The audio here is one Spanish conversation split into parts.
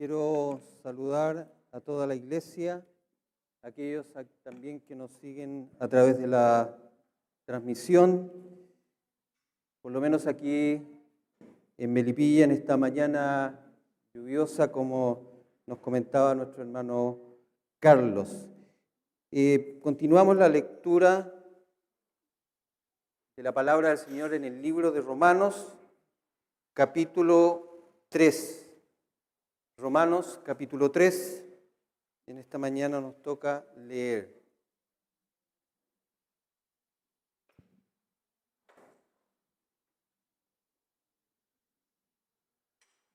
Quiero saludar a toda la iglesia, a aquellos también que nos siguen a través de la transmisión, por lo menos aquí en Melipilla, en esta mañana lluviosa, como nos comentaba nuestro hermano Carlos. Continuamos la lectura de la palabra del Señor en el libro de Romanos, capítulo 3. Romanos capítulo 3, en esta mañana nos toca leer.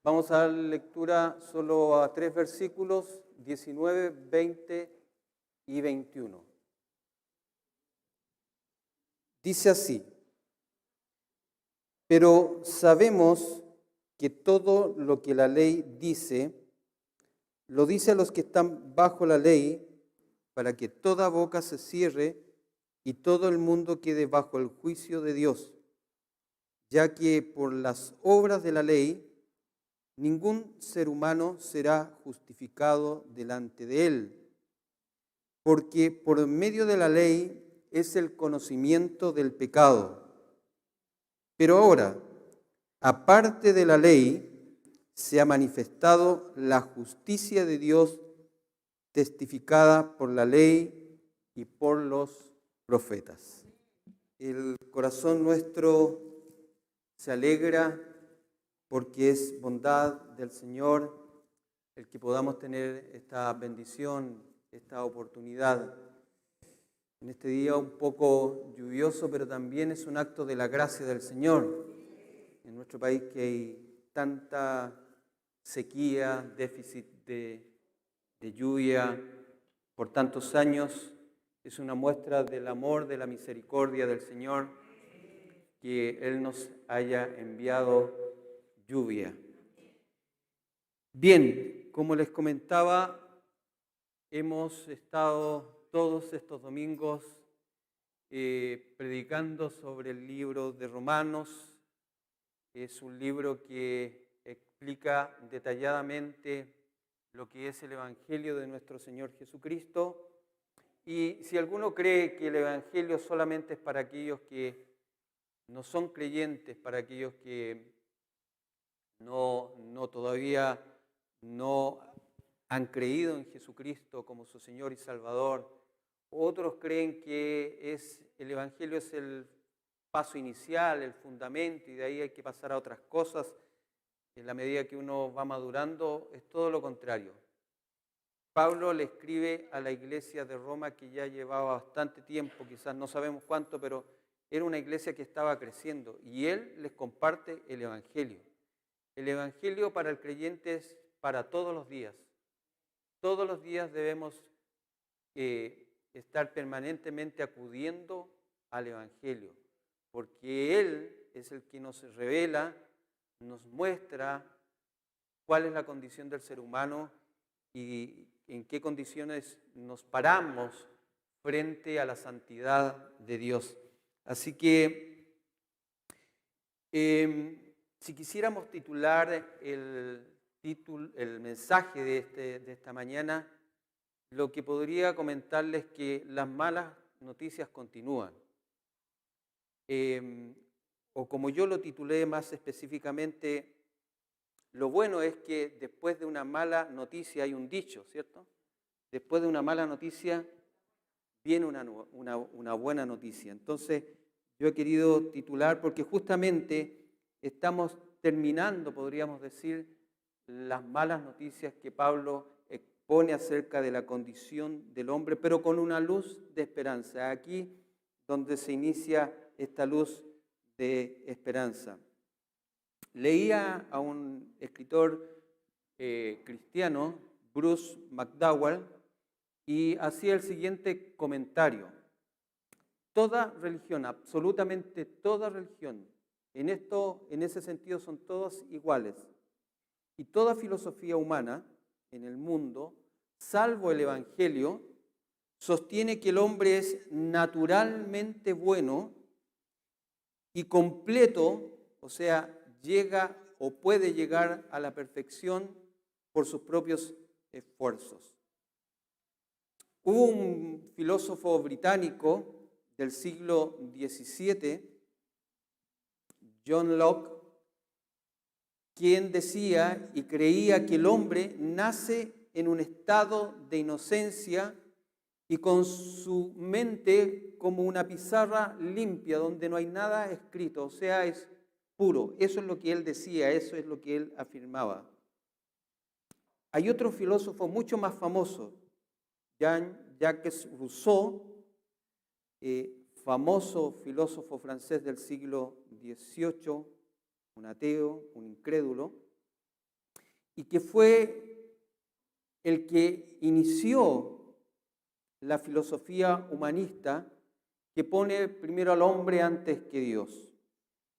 Vamos a dar lectura solo a 3 versículos, 19, 20 y 21. Dice así: pero sabemos que todo lo que la ley dice, lo dice a los que están bajo la ley, para que toda boca se cierre y todo el mundo quede bajo el juicio de Dios, ya que por las obras de la ley ningún ser humano será justificado delante de él, porque por medio de la ley es el conocimiento del pecado. Pero ahora, aparte de la ley, se ha manifestado la justicia de Dios testificada por la ley y por los profetas. El corazón nuestro se alegra porque es bondad del Señor el que podamos tener esta bendición, esta oportunidad. En este día un poco lluvioso, pero también es un acto de la gracia del Señor. En nuestro país que hay tanta sequía, déficit de lluvia por tantos años, es una muestra del amor, de la misericordia del Señor, que Él nos haya enviado lluvia. Bien, como les comentaba, hemos estado todos estos domingos predicando sobre el libro de Romanos. Es un libro que explica detalladamente lo que es el Evangelio de nuestro Señor Jesucristo. Y si alguno cree que el Evangelio solamente es para aquellos que no son creyentes, para aquellos que todavía no han creído en Jesucristo como su Señor y Salvador, otros creen que el Evangelio es el paso inicial, el fundamento, y de ahí hay que pasar a otras cosas. En la medida que uno va madurando, es todo lo contrario. Pablo le escribe a la iglesia de Roma, que ya llevaba bastante tiempo, quizás no sabemos cuánto, pero era una iglesia que estaba creciendo, y él les comparte el Evangelio. El Evangelio para el creyente es para todos los días. Todos los días debemos estar permanentemente acudiendo al Evangelio, porque Él es el que nos revela, nos muestra cuál es la condición del ser humano y en qué condiciones nos paramos frente a la santidad de Dios. Así que, si quisiéramos titular el mensaje de esta mañana, lo que podría comentarles es que las malas noticias continúan. O como yo lo titulé más específicamente, lo bueno es que después de una mala noticia hay un dicho, ¿cierto? Después de una mala noticia viene una buena noticia. Entonces, yo he querido titular porque justamente estamos terminando, podríamos decir, las malas noticias que Pablo expone acerca de la condición del hombre, pero con una luz de esperanza. Aquí donde se inicia esta luz de esperanza. Leía a un escritor cristiano, Bruce McDowell, y hacía el siguiente comentario: toda religión, absolutamente toda religión, en ese sentido son todas iguales, y toda filosofía humana en el mundo, salvo el Evangelio, sostiene que el hombre es naturalmente bueno y completo, o sea, llega o puede llegar a la perfección por sus propios esfuerzos. Hubo un filósofo británico del siglo XVII, John Locke, quien decía y creía que el hombre nace en un estado de inocencia y con su mente como una pizarra limpia donde no hay nada escrito, o sea, es puro. Eso es lo que él decía, eso es lo que él afirmaba. Hay otro filósofo mucho más famoso, Jean-Jacques Rousseau, famoso filósofo francés del siglo XVIII, un ateo, un incrédulo, y que fue el que inició la filosofía humanista que pone primero al hombre antes que Dios.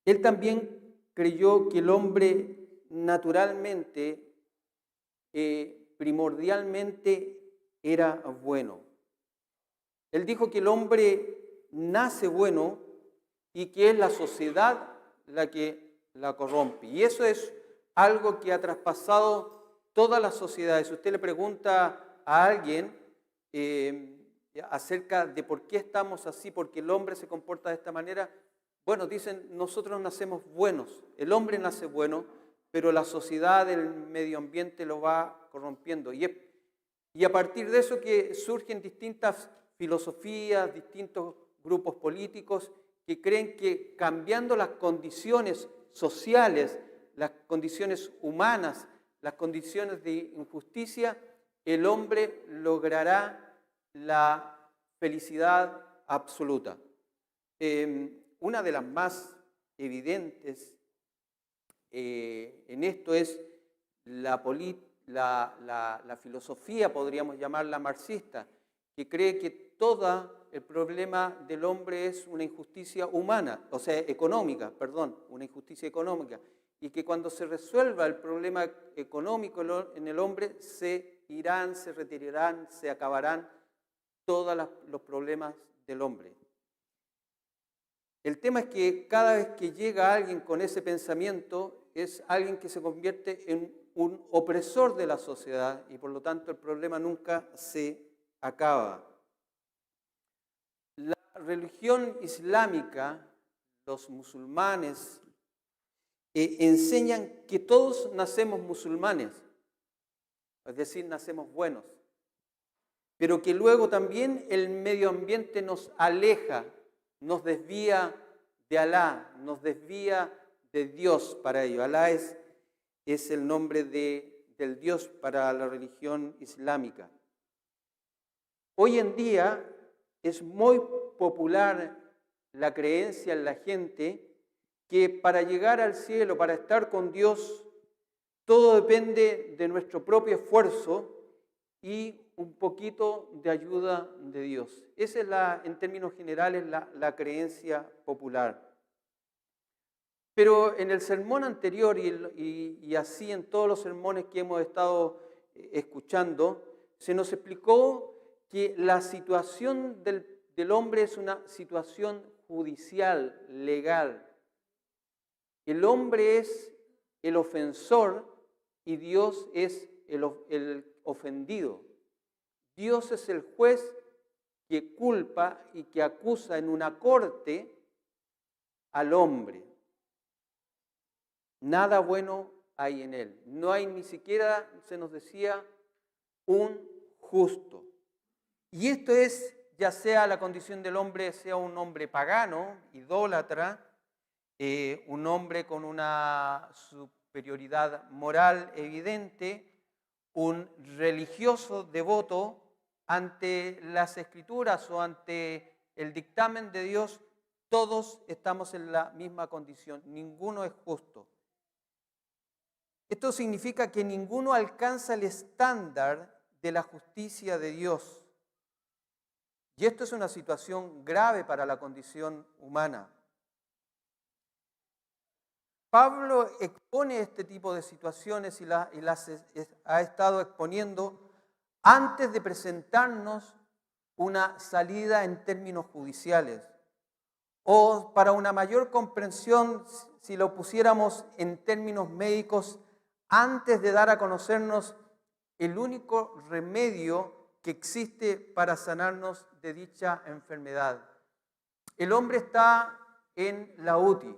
Él también creyó que el hombre naturalmente, primordialmente, era bueno. Él dijo que el hombre nace bueno y que es la sociedad la que la corrompe. Y eso es algo que ha traspasado todas las sociedades. Si usted le pregunta a alguien acerca de por qué estamos así, por qué el hombre se comporta de esta manera, bueno, dicen, nosotros nacemos buenos, el hombre nace bueno, pero la sociedad, el medio ambiente lo va corrompiendo. Y a partir de eso que surgen distintas filosofías, distintos grupos políticos que creen que cambiando las condiciones sociales, las condiciones humanas, las condiciones de injusticia, el hombre logrará la felicidad absoluta. Una de las más evidentes en esto es la filosofía, podríamos llamarla marxista, que cree que todo el problema del hombre es una injusticia humana, o sea, económica, una injusticia económica, y que cuando se resuelva el problema económico en el hombre, se irán, se retirarán, se acabarán todos los problemas del hombre. El tema es que cada vez que llega alguien con ese pensamiento, es alguien que se convierte en un opresor de la sociedad y por lo tanto el problema nunca se acaba. La religión islámica, los musulmanes, enseñan que todos nacemos musulmanes, es decir, nacemos buenos, pero que luego también el medio ambiente nos aleja, nos desvía de Alá, nos desvía de Dios para ello. Alá es el nombre del Dios para la religión islámica. Hoy en día es muy popular la creencia en la gente que para llegar al cielo, para estar con Dios, todo depende de nuestro propio esfuerzo y un poquito de ayuda de Dios. Esa es en términos generales, la creencia popular. Pero en el sermón anterior y así en todos los sermones que hemos estado escuchando, se nos explicó que la situación del hombre es una situación judicial, legal. El hombre es el ofensor y Dios es el ofendido. Dios es el juez que culpa y que acusa en una corte al hombre. Nada bueno hay en él. No hay ni siquiera, se nos decía, un justo. Y esto es, ya sea la condición del hombre, sea un hombre pagano, idólatra, un hombre con una superioridad moral evidente, un religioso devoto ante las Escrituras o ante el dictamen de Dios, todos estamos en la misma condición, ninguno es justo. Esto significa que ninguno alcanza el estándar de la justicia de Dios. Y esto es una situación grave para la condición humana. Pablo expone este tipo de situaciones y las ha estado exponiendo antes de presentarnos una salida en términos judiciales. O para una mayor comprensión, si lo pusiéramos en términos médicos, antes de dar a conocernos el único remedio que existe para sanarnos de dicha enfermedad. El hombre está en la UTI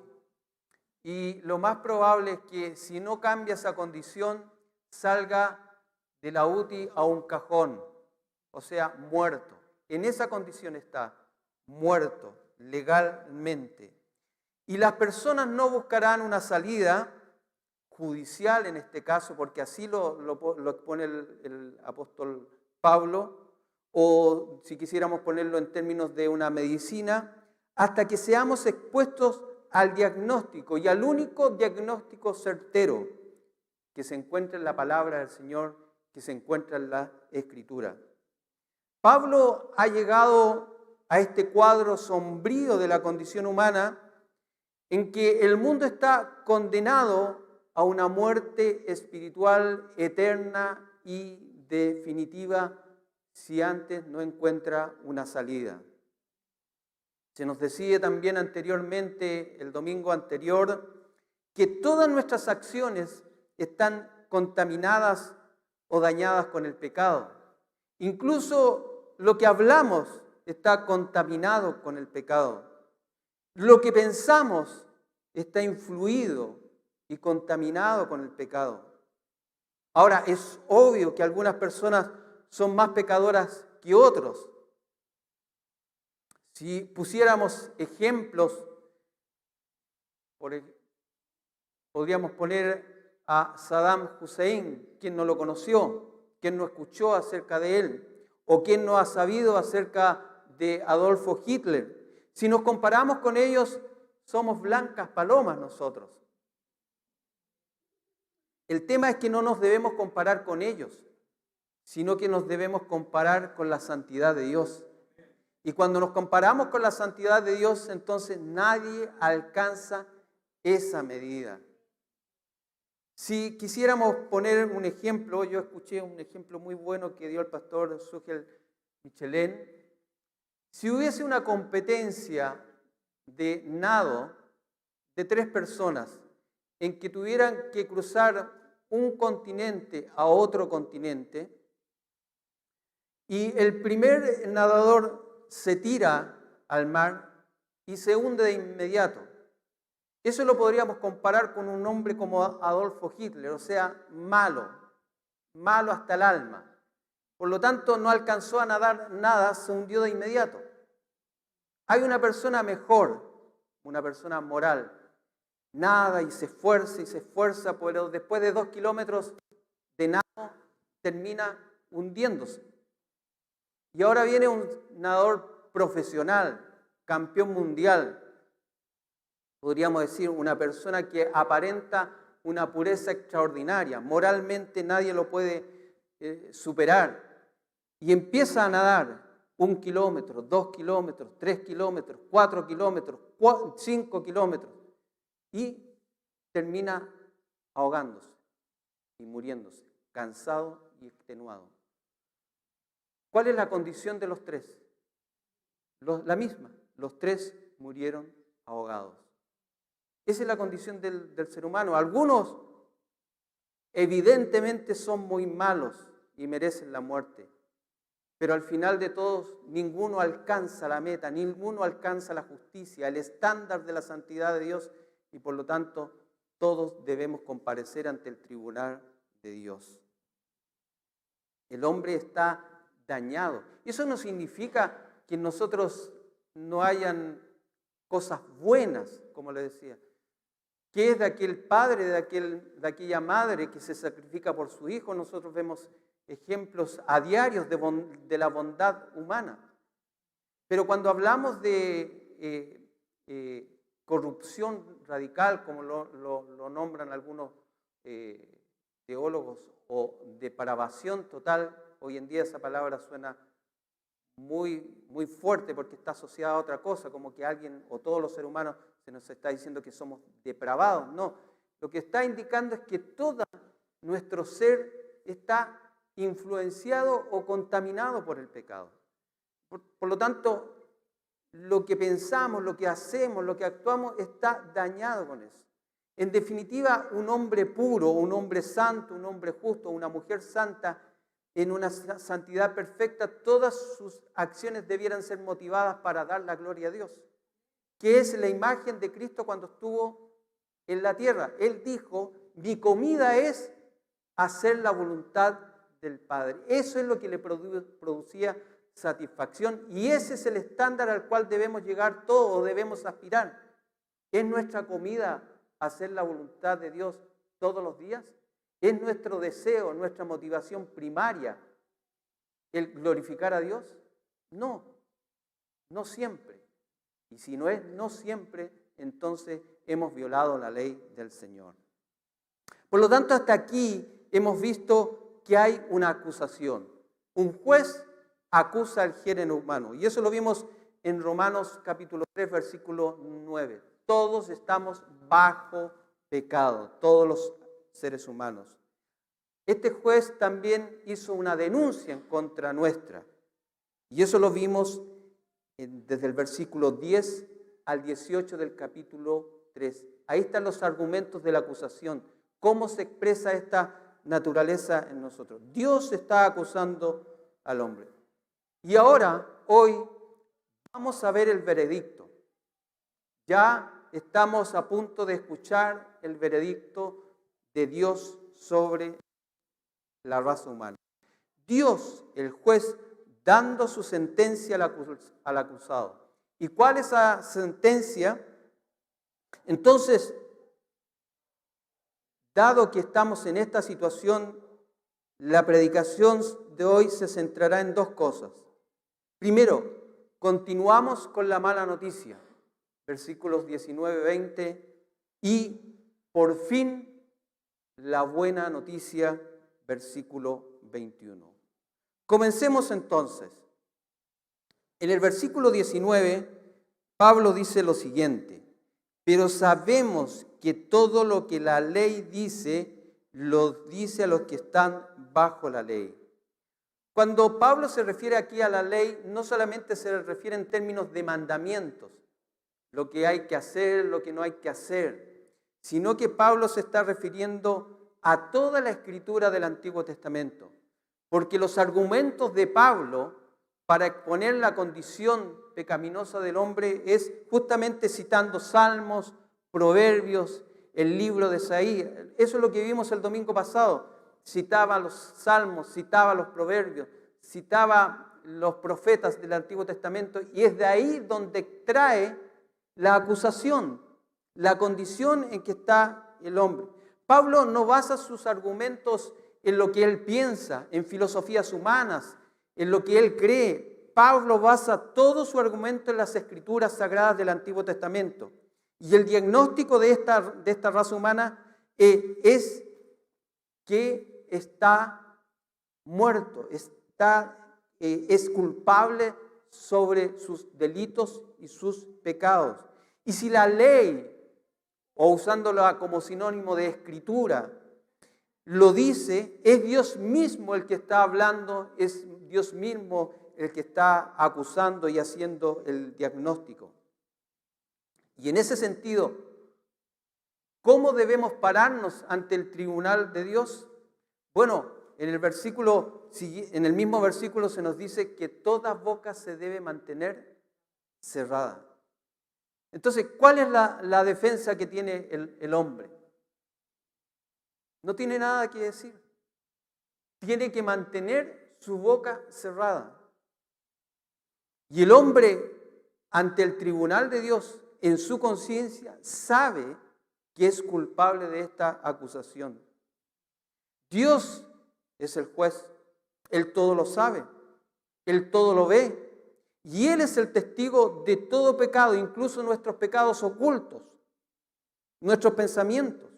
y lo más probable es que si no cambia esa condición, salga de la UTI a un cajón, o sea, muerto. En esa condición está, muerto, legalmente. Y las personas no buscarán una salida judicial en este caso, porque así lo expone el apóstol Pablo, o si quisiéramos ponerlo en términos de una medicina, hasta que seamos expuestos al diagnóstico y al único diagnóstico certero que se encuentra en la palabra del Señor, que se encuentra en la Escritura. Pablo ha llegado a este cuadro sombrío de la condición humana en que el mundo está condenado a una muerte espiritual eterna y definitiva si antes no encuentra una salida. Se nos decía también anteriormente, el domingo anterior, que todas nuestras acciones están contaminadas o dañadas con el pecado. Incluso lo que hablamos está contaminado con el pecado. Lo que pensamos está influido y contaminado con el pecado. Ahora, es obvio que algunas personas son más pecadoras que otros. Si pusiéramos ejemplos, podríamos poner a Saddam Hussein, quien no lo conoció, quien no escuchó acerca de él, o quien no ha sabido acerca de Adolfo Hitler. Si nos comparamos con ellos, somos blancas palomas nosotros. El tema es que no nos debemos comparar con ellos, sino que nos debemos comparar con la santidad de Dios. Y cuando nos comparamos con la santidad de Dios, entonces nadie alcanza esa medida. Si quisiéramos poner un ejemplo, yo escuché un ejemplo muy bueno que dio el pastor Sugel Michelén. Si hubiese una competencia de nado de 3 personas en que tuvieran que cruzar un continente a otro continente, y el primer nadador se tira al mar y se hunde de inmediato. Eso lo podríamos comparar con un hombre como Adolfo Hitler, o sea, malo hasta el alma. Por lo tanto, no alcanzó a nadar nada, se hundió de inmediato. Hay una persona mejor, una persona moral, nada y se esfuerza, pero después de 2 kilómetros de nado termina hundiéndose. Y ahora viene un nadador profesional, campeón mundial, podríamos decir una persona que aparenta una pureza extraordinaria, moralmente nadie lo puede superar, y empieza a nadar 1 kilómetro, 2 kilómetros, 3 kilómetros, 4 kilómetros, 5 kilómetros, y termina ahogándose y muriéndose, cansado y extenuado. ¿Cuál es la condición de los 3? La misma, los 3 murieron ahogados. Esa es la condición del ser humano. Algunos evidentemente son muy malos y merecen la muerte, pero al final de todos ninguno alcanza la meta, ninguno alcanza la justicia, el estándar de la santidad de Dios, y por lo tanto todos debemos comparecer ante el tribunal de Dios. El hombre está dañado. Eso no significa que en nosotros no hayan cosas buenas, como le decía. ¿Qué es de aquel padre, de aquella madre que se sacrifica por su hijo? Nosotros vemos ejemplos a diarios de la bondad humana. Pero cuando hablamos de corrupción radical, como lo nombran algunos teólogos, o depravación total, hoy en día esa palabra suena muy, muy fuerte porque está asociada a otra cosa, como que alguien o todos los seres humanos se nos está diciendo que somos depravados. No, lo que está indicando es que todo nuestro ser está influenciado o contaminado por el pecado. Por lo tanto, lo que pensamos, lo que hacemos, lo que actuamos está dañado con eso. En definitiva, un hombre puro, un hombre santo, un hombre justo, una mujer santa, en una santidad perfecta, todas sus acciones debieran ser motivadas para dar la gloria a Dios, que es la imagen de Cristo cuando estuvo en la tierra. Él dijo, mi comida es hacer la voluntad del Padre. Eso es lo que le producía satisfacción y ese es el estándar al cual debemos llegar todos o debemos aspirar. ¿Es nuestra comida hacer la voluntad de Dios todos los días? ¿Es nuestro deseo, nuestra motivación primaria el glorificar a Dios? No, no siempre. Y si no es no siempre, entonces hemos violado la ley del Señor. Por lo tanto, hasta aquí hemos visto que hay una acusación. Un juez acusa al género humano. Y eso lo vimos en Romanos capítulo 3, versículo 9. Todos estamos bajo pecado, todos los seres humanos. Este juez también hizo una denuncia en contra nuestra. Y eso lo vimos desde el versículo 10 al 18 del capítulo 3. Ahí están los argumentos de la acusación. ¿Cómo se expresa esta naturaleza en nosotros? Dios está acusando al hombre. Y ahora, hoy, vamos a ver el veredicto. Ya estamos a punto de escuchar el veredicto de Dios sobre la raza humana. Dios, el juez, dando su sentencia al acusado. ¿Y cuál es esa sentencia? Entonces, dado que estamos en esta situación, la predicación de hoy se centrará en dos cosas. Primero, continuamos con la mala noticia, versículos 19, 20, y por fin la buena noticia, versículo 21. Comencemos entonces. En el versículo 19, Pablo dice lo siguiente: pero sabemos que todo lo que la ley dice, lo dice a los que están bajo la ley. Cuando Pablo se refiere aquí a la ley, no solamente se refiere en términos de mandamientos, lo que hay que hacer, lo que no hay que hacer, sino que Pablo se está refiriendo a toda la escritura del Antiguo Testamento. Porque los argumentos de Pablo para exponer la condición pecaminosa del hombre es justamente citando salmos, proverbios, el libro de Isaías. Eso es lo que vimos el domingo pasado. Citaba los salmos, citaba los proverbios, citaba los profetas del Antiguo Testamento y es de ahí donde trae la acusación, la condición en que está el hombre. Pablo no basa sus argumentos en lo que él piensa, en filosofías humanas, en lo que él cree. Pablo basa todo su argumento en las escrituras sagradas del Antiguo Testamento. Y el diagnóstico de esta raza humana es que está muerto, es culpable sobre sus delitos y sus pecados. Y si la ley, o usándola como sinónimo de escritura, lo dice, es Dios mismo el que está hablando, es Dios mismo el que está acusando y haciendo el diagnóstico. Y en ese sentido, ¿cómo debemos pararnos ante el tribunal de Dios? Bueno, en el mismo versículo se nos dice que toda boca se debe mantener cerrada. Entonces, ¿cuál es la defensa que tiene el hombre? No tiene nada que decir. Tiene que mantener su boca cerrada. Y el hombre, ante el tribunal de Dios, en su conciencia, sabe que es culpable de esta acusación. Dios es el juez. Él todo lo sabe. Él todo lo ve. Y Él es el testigo de todo pecado, incluso nuestros pecados ocultos, nuestros pensamientos.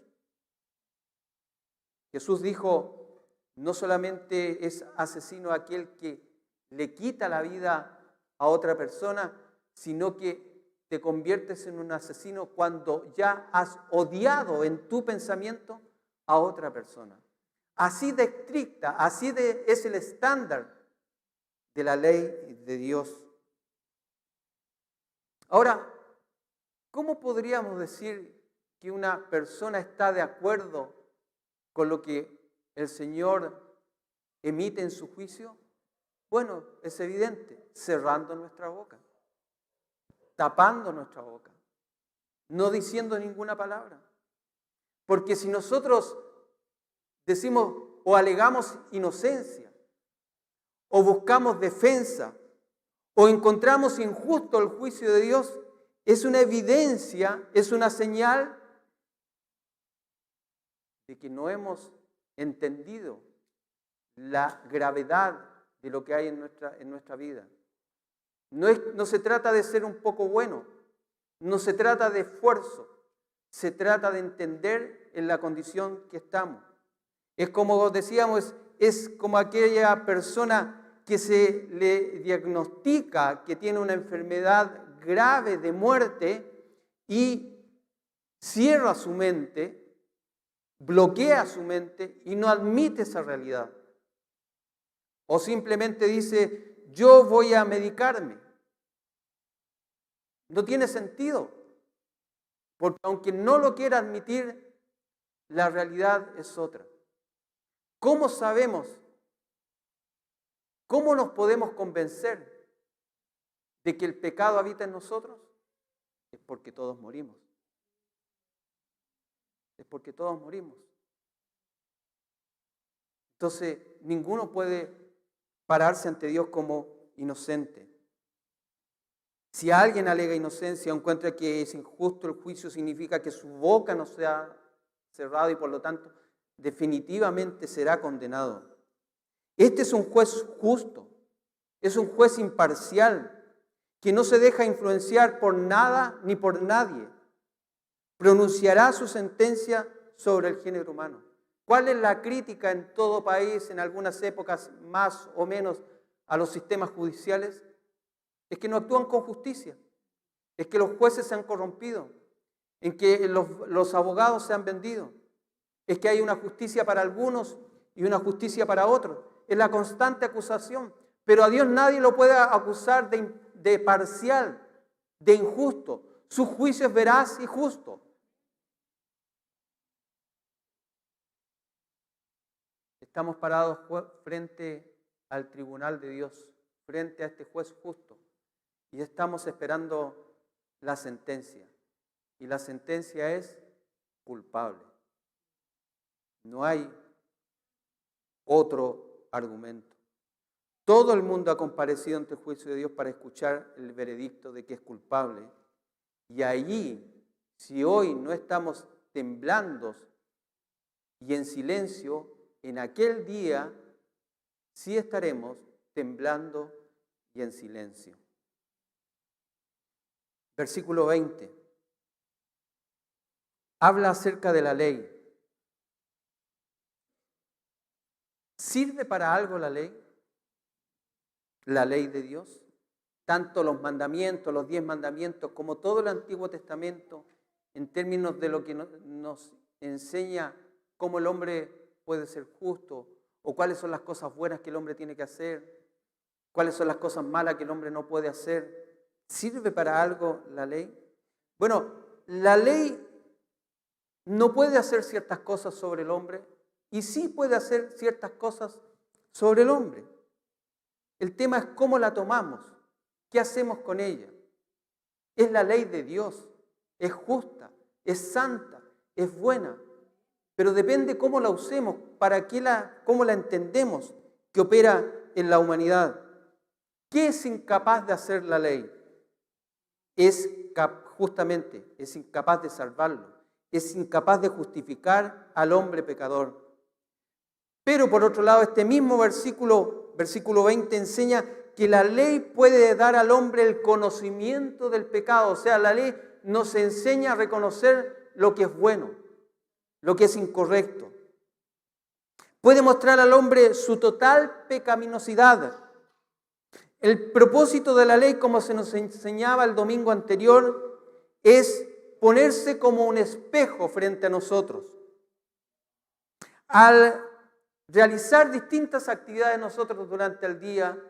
Jesús dijo, no solamente es asesino aquel que le quita la vida a otra persona, sino que te conviertes en un asesino cuando ya has odiado en tu pensamiento a otra persona. Así de estricta, es el estándar de la ley de Dios. Ahora, ¿cómo podríamos decir que una persona está de acuerdo con lo que el Señor emite en su juicio? Bueno, es evidente, cerrando nuestra boca, tapando nuestra boca, no diciendo ninguna palabra. Porque si nosotros decimos o alegamos inocencia, o buscamos defensa, o encontramos injusto el juicio de Dios, es una evidencia, es una señal de que no hemos entendido la gravedad de lo que hay en nuestra vida. No se trata de ser un poco bueno, no se trata de esfuerzo, se trata de entender en la condición que estamos. Es como decíamos, es como aquella persona que se le diagnostica que tiene una enfermedad grave de muerte y cierra su mente, bloquea su mente y no admite esa realidad. O simplemente dice, yo voy a medicarme. No tiene sentido, porque aunque no lo quiera admitir, la realidad es otra. ¿Cómo sabemos? ¿Cómo nos podemos convencer de que el pecado habita en nosotros? Es porque todos morimos. Es porque todos morimos. Entonces, ninguno puede pararse ante Dios como inocente. Si alguien alega inocencia o encuentra que es injusto el juicio, significa que su boca no se ha cerrado y por lo tanto definitivamente será condenado. Este es un juez justo, es un juez imparcial, que no se deja influenciar por nada ni por nadie. Pronunciará su sentencia sobre el género humano. ¿Cuál es la crítica en todo país, en algunas épocas más o menos, a los sistemas judiciales? Es que no actúan con justicia, es que los jueces se han corrompido, en que los abogados se han vendido, es que hay una justicia para algunos y una justicia para otros. Es la constante acusación, pero a Dios nadie lo puede acusar de parcial, de injusto. Su juicio es veraz y justo. Estamos parados frente al tribunal de Dios, frente a este juez justo, y estamos esperando la sentencia. Y la sentencia es culpable. No hay otro argumento. Todo el mundo ha comparecido ante el juicio de Dios para escuchar el veredicto de que es culpable. Y allí, si hoy no estamos temblando y en silencio, en aquel día sí estaremos temblando y en silencio. Versículo 20. Habla acerca de la ley. ¿Sirve para algo la ley? La ley de Dios. Tanto los mandamientos, los 10 mandamientos, como todo el Antiguo Testamento, en términos de lo que nos enseña cómo el hombre puede ser justo, o cuáles son las cosas buenas que el hombre tiene que hacer, cuáles son las cosas malas que el hombre no puede hacer. ¿Sirve para algo la ley? Bueno, la ley no puede hacer ciertas cosas sobre el hombre y sí puede hacer ciertas cosas sobre el hombre. El tema es cómo la tomamos, qué hacemos con ella. Es la ley de Dios, es justa, es santa, es buena, pero depende cómo la usemos, cómo la entendemos que opera en la humanidad. ¿Qué es incapaz de hacer la ley? Justamente, es incapaz de salvarlo, es incapaz de justificar al hombre pecador. Pero por otro lado, este mismo versículo 20 enseña que la ley puede dar al hombre el conocimiento del pecado. O sea, la ley nos enseña a reconocer lo que es bueno, lo que es incorrecto. Puede mostrar al hombre su total pecaminosidad. El propósito de la ley, como se nos enseñaba el domingo anterior, es ponerse como un espejo frente a nosotros. Al realizar distintas actividades nosotros durante el día,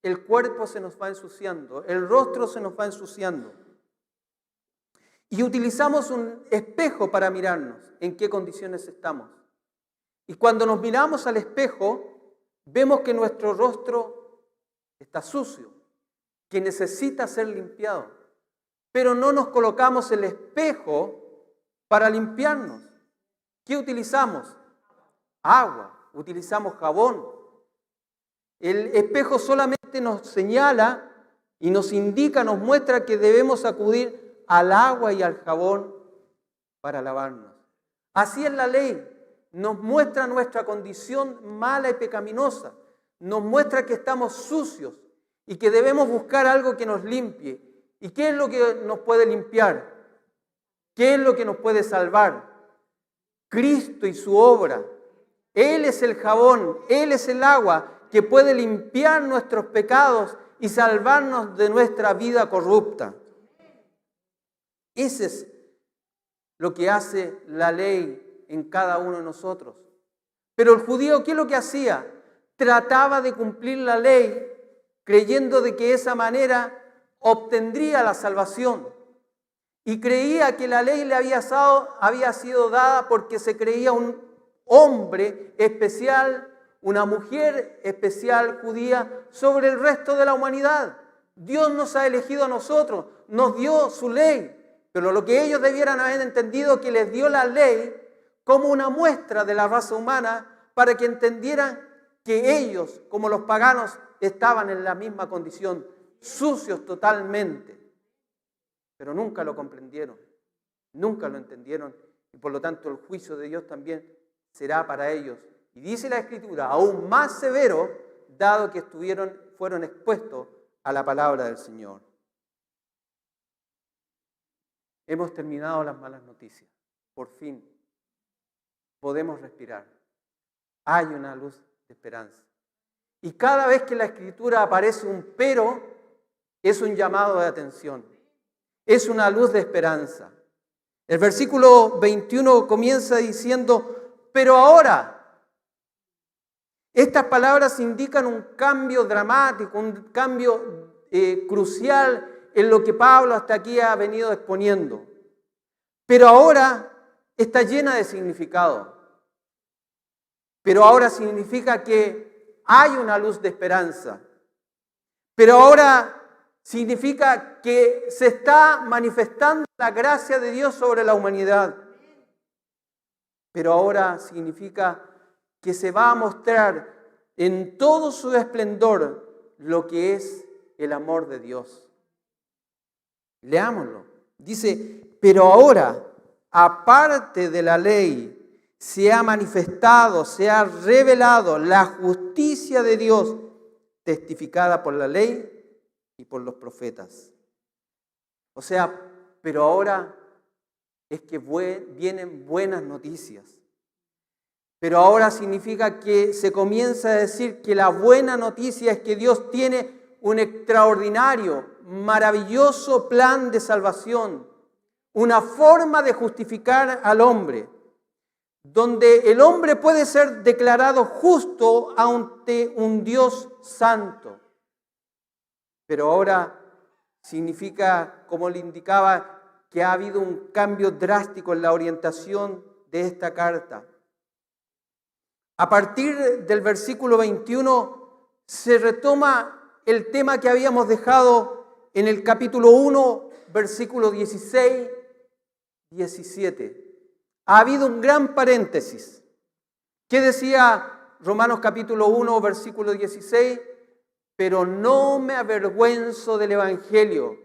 el cuerpo se nos va ensuciando, el rostro se nos va ensuciando. Y utilizamos un espejo para mirarnos en qué condiciones estamos. Y cuando nos miramos al espejo, vemos que nuestro rostro está sucio, que necesita ser limpiado. Pero no nos colocamos el espejo para limpiarnos. ¿Qué utilizamos? Agua, utilizamos jabón. El espejo solamente nos señala y nos indica, nos muestra que debemos acudir al agua y al jabón para lavarnos. Así es la ley, nos muestra nuestra condición mala y pecaminosa, nos muestra que estamos sucios y que debemos buscar algo que nos limpie. ¿Y qué es lo que nos puede limpiar? ¿Qué es lo que nos puede salvar? Cristo y su obra. Él es el jabón, Él es el agua que puede limpiar nuestros pecados y salvarnos de nuestra vida corrupta. Ese es lo que hace la ley en cada uno de nosotros. Pero el judío, ¿qué es lo que hacía? Trataba de cumplir la ley creyendo de que de esa manera obtendría la salvación. Y creía que la ley le había sido dada porque se creía un hombre especial, una mujer especial judía sobre el resto de la humanidad. Dios nos ha elegido a nosotros, nos dio su ley, pero lo que ellos debieran haber entendido que les dio la ley como una muestra de la raza humana para que entendieran que ellos, como los paganos, estaban en la misma condición, sucios totalmente. Pero nunca lo comprendieron, nunca lo entendieron y por lo tanto el juicio de Dios también será para ellos. Y dice la Escritura, aún más severo, dado que fueron expuestos a la palabra del Señor. Hemos terminado las malas noticias. Por fin podemos respirar. Hay una luz de esperanza. Y cada vez que en la Escritura aparece un pero, es un llamado de atención. Es una luz de esperanza. El versículo 21 comienza diciendo, pero ahora. Estas palabras indican un cambio dramático, un cambio crucial en lo que Pablo hasta aquí ha venido exponiendo. Pero ahora está llena de significado. Pero ahora significa que hay una luz de esperanza. Pero ahora significa que se está manifestando la gracia de Dios sobre la humanidad. Pero ahora significa que se va a mostrar en todo su esplendor lo que es el amor de Dios. Leámoslo. Dice, pero ahora, aparte de la ley, se ha manifestado, se ha revelado la justicia de Dios, testificada por la ley y por los profetas. O sea, pero ahora es que vienen buenas noticias. Pero ahora significa que se comienza a decir que la buena noticia es que Dios tiene un extraordinario, maravilloso plan de salvación, una forma de justificar al hombre, donde el hombre puede ser declarado justo ante un Dios santo. Pero ahora significa, como le indicaba, que ha habido un cambio drástico en la orientación de esta carta. A partir del versículo 21 se retoma el tema que habíamos dejado en el capítulo 1, versículo 16, 17. Ha habido un gran paréntesis. ¿Qué decía Romanos capítulo 1, versículo 16? Pero no me avergüenzo del Evangelio,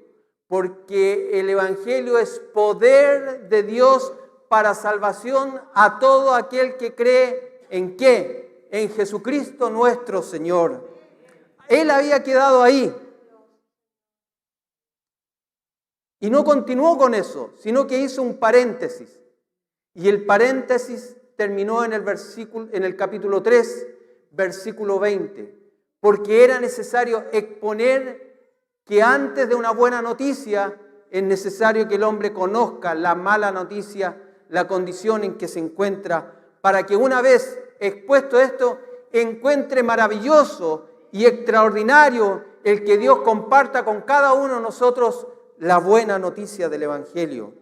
porque el Evangelio es poder de Dios para salvación a todo aquel que cree. ¿En qué? En Jesucristo nuestro Señor. Él había quedado ahí. Y no continuó con eso, sino que hizo un paréntesis. Y el paréntesis terminó en el capítulo 3, versículo 20. Porque era necesario exponer que antes de una buena noticia es necesario que el hombre conozca la mala noticia, la condición en que se encuentra, para que una vez expuesto esto, encuentre maravilloso y extraordinario el que Dios comparta con cada uno de nosotros la buena noticia del Evangelio.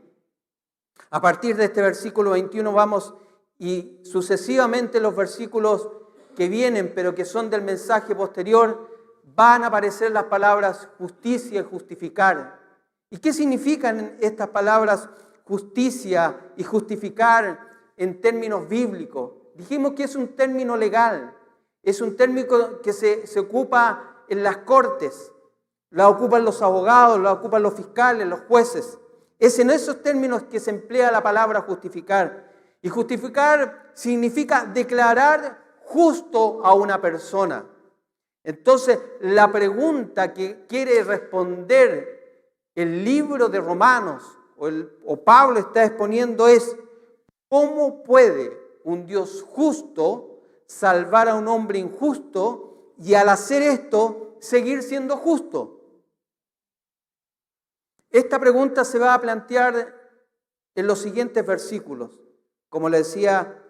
A partir de este versículo 21 vamos y sucesivamente los versículos que vienen, pero que son del mensaje posterior, van a aparecer las palabras justicia y justificar. ¿Y qué significan estas palabras justicia y justificar en términos bíblicos? Dijimos que es un término legal, es un término que se ocupa en las cortes, la ocupan los abogados, la ocupan los fiscales, los jueces. Es en esos términos que se emplea la palabra justificar. Y justificar significa declarar justo a una persona. Entonces, la pregunta que quiere responder el libro de Romanos o Pablo está exponiendo es: ¿cómo puede un Dios justo salvar a un hombre injusto y al hacer esto seguir siendo justo? Esta pregunta se va a plantear en los siguientes versículos. Como le decía,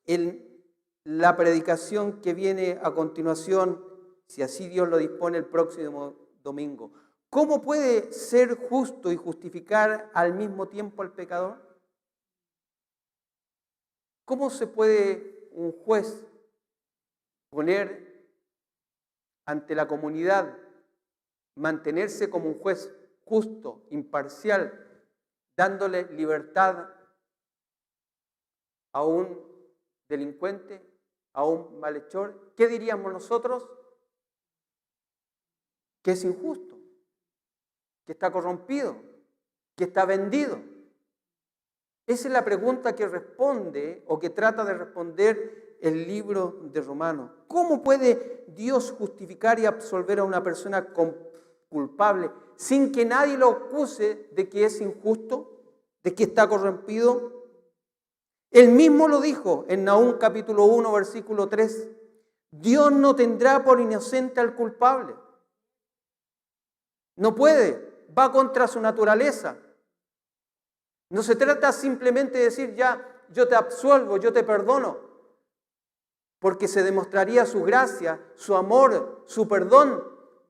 en la predicación que viene a continuación, si así Dios lo dispone, el próximo domingo. ¿Cómo puede ser justo y justificar al mismo tiempo al pecador? ¿Cómo se puede un juez poner ante la comunidad, mantenerse como un juez justo, imparcial, dándole libertad a un delincuente, a un malhechor? ¿Qué diríamos nosotros? Que es injusto, que está corrompido, que está vendido. Esa es la pregunta que responde o que trata de responder el libro de Romanos. ¿Cómo puede Dios justificar y absolver a una persona culpable sin que nadie lo acuse de que es injusto, de que está corrompido? Él mismo lo dijo en Nahum capítulo 1, versículo 3. Dios no tendrá por inocente al culpable. No puede, va contra su naturaleza. No se trata simplemente de decir, ya, yo te absuelvo, yo te perdono, porque se demostraría su gracia, su amor, su perdón,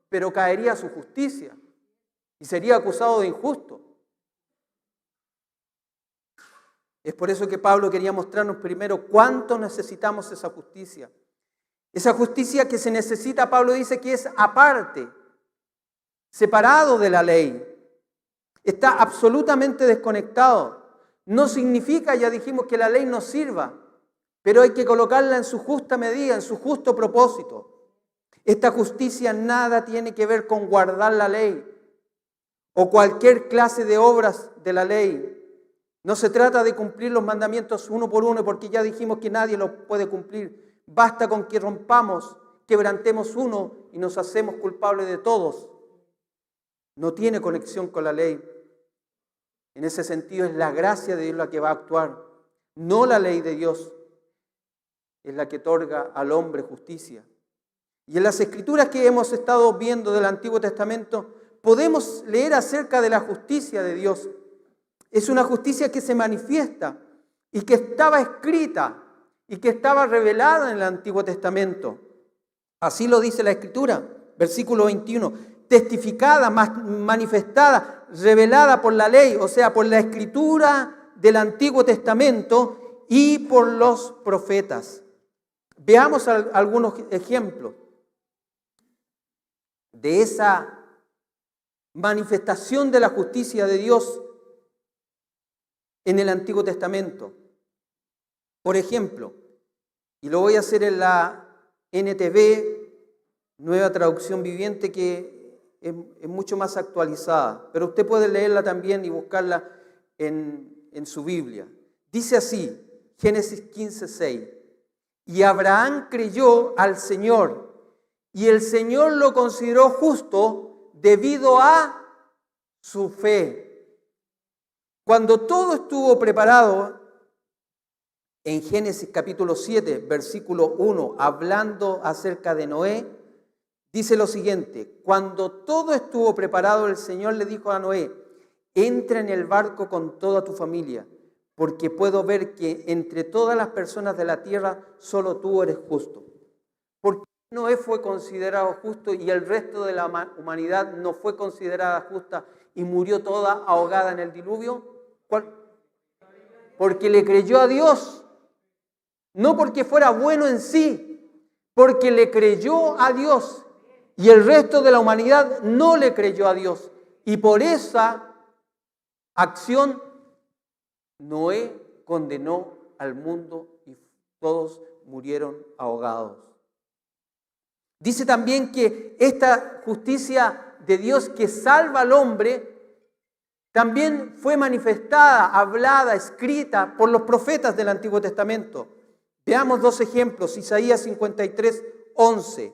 pero caería su justicia y sería acusado de injusto. Es por eso que Pablo quería mostrarnos primero cuánto necesitamos esa justicia. Esa justicia que se necesita, Pablo dice que es aparte, separado de la ley. Está absolutamente desconectado. No significa, ya dijimos, que la ley no sirva, pero hay que colocarla en su justa medida, en su justo propósito. Esta justicia nada tiene que ver con guardar la ley o cualquier clase de obras de la ley. No se trata de cumplir los mandamientos uno por uno, porque ya dijimos que nadie los puede cumplir. Basta con que rompamos, quebrantemos uno y nos hacemos culpables de todos. No tiene conexión con la ley. En ese sentido es la gracia de Dios la que va a actuar, no la ley de Dios. Es la que otorga al hombre justicia. Y en las escrituras que hemos estado viendo del Antiguo Testamento, podemos leer acerca de la justicia de Dios. Es una justicia que se manifiesta y que estaba escrita y que estaba revelada en el Antiguo Testamento. Así lo dice la Escritura, versículo 21. Testificada, manifestada, revelada por la ley, o sea, por la Escritura del Antiguo Testamento y por los profetas. Veamos algunos ejemplos de esa manifestación de la justicia de Dios en el Antiguo Testamento. Por ejemplo, y lo voy a hacer en la NTV, Nueva Traducción Viviente, que es mucho más actualizada, pero usted puede leerla también y buscarla en su Biblia. Dice así, Génesis 15:6, y Abraham creyó al Señor, y el Señor lo consideró justo debido a su fe. Cuando todo estuvo preparado, en Génesis capítulo 7, versículo 1, hablando acerca de Noé, dice lo siguiente: cuando todo estuvo preparado, el Señor le dijo a Noé, entra en el barco con toda tu familia, porque puedo ver que entre todas las personas de la tierra, solo tú eres justo. ¿Por qué Noé fue considerado justo y el resto de la humanidad no fue considerada justa y murió toda ahogada en el diluvio? porque le creyó a Dios. No porque fuera bueno en sí, porque le creyó a Dios. Y el resto de la humanidad no le creyó a Dios. Y por esa acción, Noé condenó al mundo y todos murieron ahogados. Dice también que esta justicia de Dios que salva al hombre también fue manifestada, hablada, escrita por los profetas del Antiguo Testamento. Veamos dos ejemplos. Isaías 53, 11.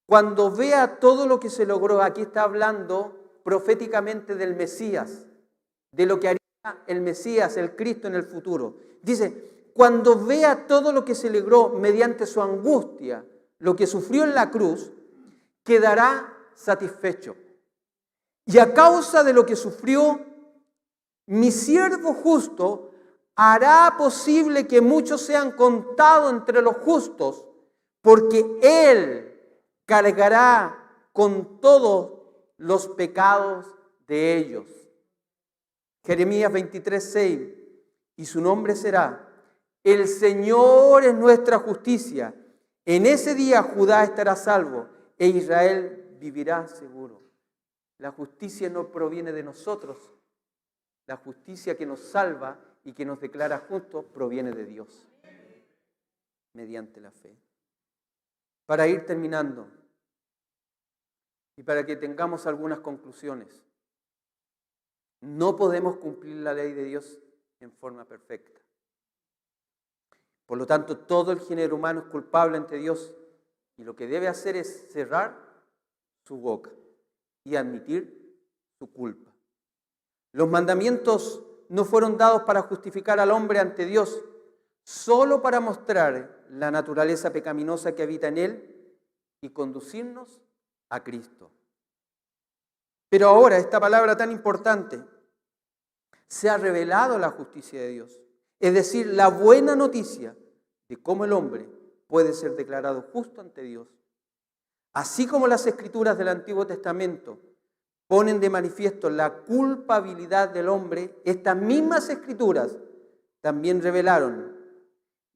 Cuando vea todo lo que se logró, aquí está hablando proféticamente del Mesías, de lo que haría el Mesías, el Cristo en el futuro. Dice, cuando vea todo lo que se logró mediante su angustia, lo que sufrió en la cruz, quedará satisfecho. Y a causa de lo que sufrió, mi siervo justo hará posible que muchos sean contados entre los justos, porque Él cargará con todos los pecados de ellos. Jeremías 23, 6. Y su nombre será: el Señor es nuestra justicia. En ese día Judá estará salvo e Israel vivirá seguro. La justicia no proviene de nosotros. La justicia que nos salva y que nos declara justos proviene de Dios, mediante la fe. Para ir terminando y para que tengamos algunas conclusiones, no podemos cumplir la ley de Dios en forma perfecta. Por lo tanto, todo el género humano es culpable ante Dios y lo que debe hacer es cerrar su boca y admitir su culpa. Los mandamientos no fueron dados para justificar al hombre ante Dios, solo para mostrar la naturaleza pecaminosa que habita en él y conducirnos a Cristo. Pero ahora, esta palabra tan importante, se ha revelado la justicia de Dios. Es decir, la buena noticia de cómo el hombre puede ser declarado justo ante Dios. Así como las Escrituras del Antiguo Testamento ponen de manifiesto la culpabilidad del hombre, estas mismas Escrituras también revelaron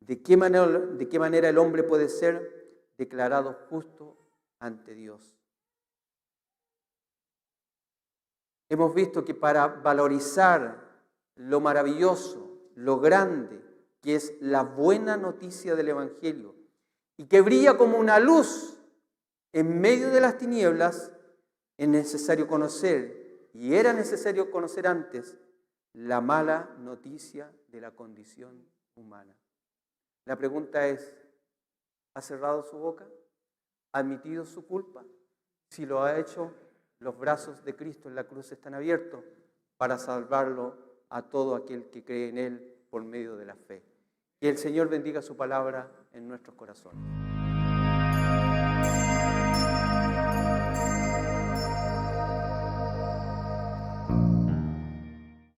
de qué manera el hombre puede ser declarado justo ante Dios. Hemos visto que para valorizar lo maravilloso, lo grande, que es la buena noticia del Evangelio, y que brilla como una luz en medio de las tinieblas, es necesario conocer, y era necesario conocer antes, la mala noticia de la condición humana. La pregunta es, ¿ha cerrado su boca? ¿Ha admitido su culpa? Si lo ha hecho, los brazos de Cristo en la cruz están abiertos para salvarlo a todo aquel que cree en Él por medio de la fe. Que el Señor bendiga su palabra en nuestros corazones.